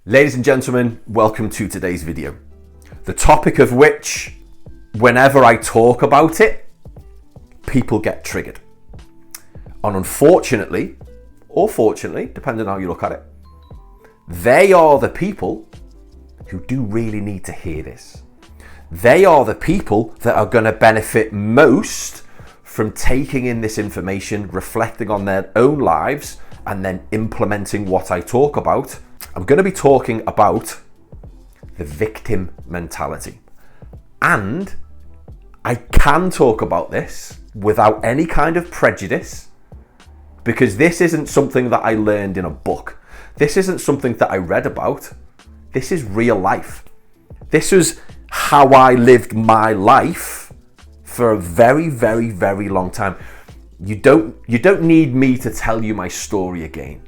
Ladies and gentlemen, welcome to today's video. The topic of which, whenever I talk about it, people get triggered. And unfortunately, or fortunately, depending on how you look at it, they are the people who do really need to hear this. They are the people that are going to benefit most from taking in this information, reflecting on their own lives, and then implementing what I talk about. I'm going to be talking about the victim mentality. And I can talk about this without any kind of prejudice, because this isn't something that I learned in a book. This isn't something that I read about. This is real life. This was how I lived my life for a very, very, very long time. You don't need me to tell you my story again.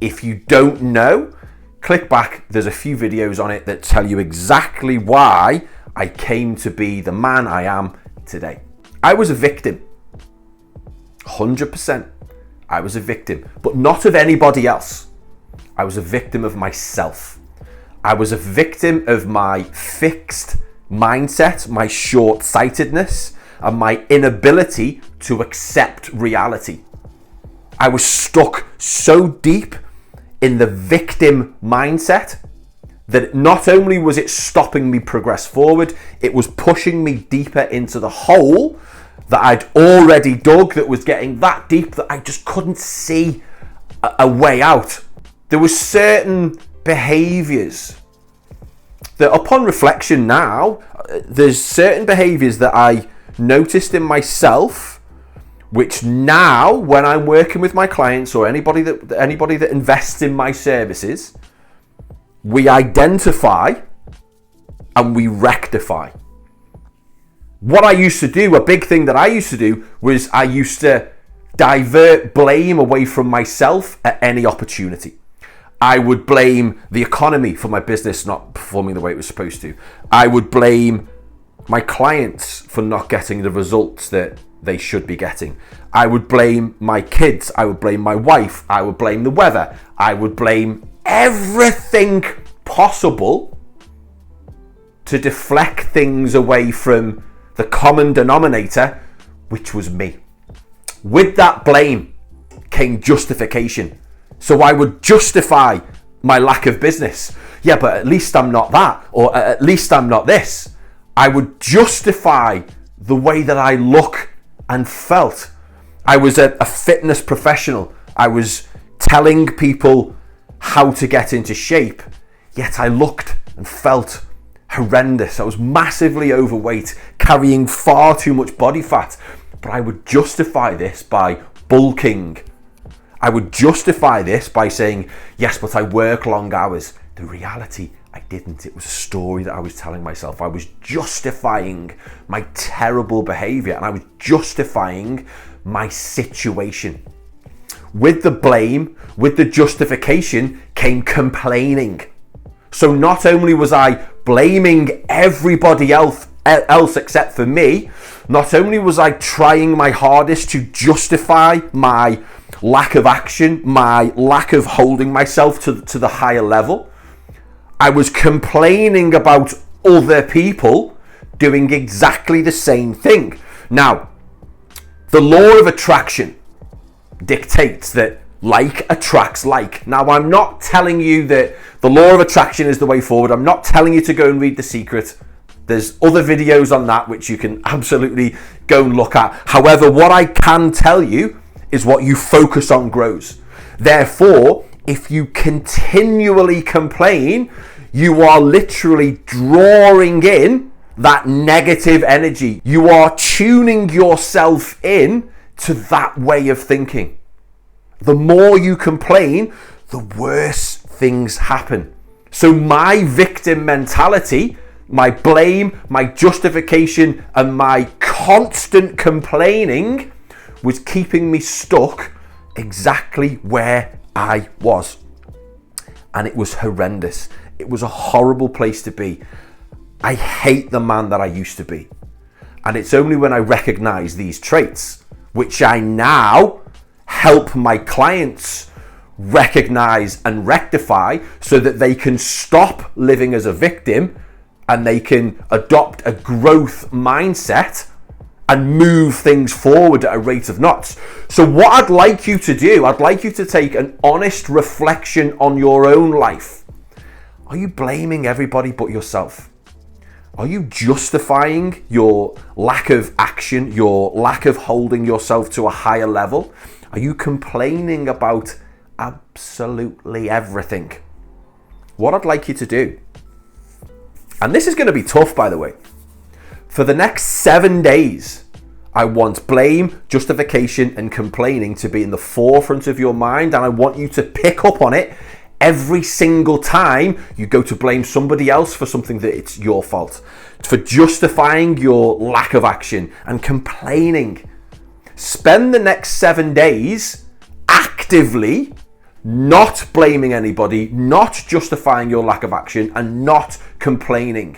If you don't know, click back. There's a few videos on it that tell you exactly why I came to be the man I am today. I was a victim. 100%. I was a victim, but not of anybody else. I was a victim of myself. I was a victim of my fixed mindset, my short-sightedness, and my inability to accept reality. I was stuck so deep in the victim mindset that not only was it stopping me progress forward, it was pushing me deeper into the hole that I'd already dug, that was getting that deep that I just couldn't see a way out. There were certain behaviors that, upon reflection now, there's certain behaviors that I noticed in myself, which now, when I'm working with my clients or anybody that invests in my services, we identify and we rectify. What I used to do, a big thing that I used to do, was I used to divert blame away from myself at any opportunity. I would blame the economy for my business not performing the way it was supposed to. I would blame my clients for not getting the results that they should be getting. I would blame my kids. I would blame my wife. I would blame the weather. I would blame everything possible to deflect things away from the common denominator, which was me. With that blame came justification. So I would justify my lack of business. Yeah, but at least I'm not that, or at least I'm not this. I would justify the way that I look and felt. I was a fitness professional. I was telling people how to get into shape, yet I looked and felt horrendous. I was massively overweight, carrying far too much body fat, but I would justify this by bulking. I would justify this by saying, yes, but I work long hours. The reality, I didn't. It was a story that I was telling myself. I was justifying my terrible behavior, and I was justifying my situation. With the blame, with the justification, came complaining. So not only was I blaming everybody else except for me, not only was I trying my hardest to justify my lack of action, my lack of holding myself to the higher level, I was complaining about other people doing exactly the same thing. Now, the law of attraction dictates that like attracts like. Now, I'm not telling you that the law of attraction is the way forward. I'm not telling you to go and read The Secret. There's other videos on that which you can absolutely go and look at. However, what I can tell you is what you focus on grows. Therefore, if you continually complain, you are literally drawing in that negative energy. You are tuning yourself in to that way of thinking. The more you complain, the worse things happen. So my victim mentality, my blame, my justification, and my constant complaining was keeping me stuck exactly where I was. And it was horrendous. It was a horrible place to be. I hate the man that I used to be. And it's only when I recognize these traits, which I now help my clients recognize and rectify so that they can stop living as a victim and they can adopt a growth mindset and move things forward at a rate of knots. So what I'd like you to do, I'd like you to take an honest reflection on your own life. Are you blaming everybody but yourself? Are you justifying your lack of action, your lack of holding yourself to a higher level? Are you complaining about absolutely everything? What I'd like you to do, and this is going to be tough, by the way, for the next 7 days, I want blame, justification, and complaining to be in the forefront of your mind, and I want you to pick up on it every single time you go to blame somebody else for something that it's your fault, for justifying your lack of action and complaining. Spend the next 7 days actively not blaming anybody, not justifying your lack of action, and not complaining.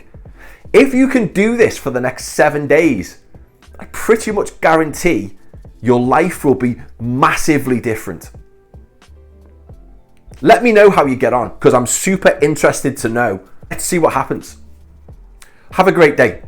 If you can do this for the next 7 days, I pretty much guarantee your life will be massively different. Let me know how you get on, because I'm super interested to know. Let's see what happens. Have a great day.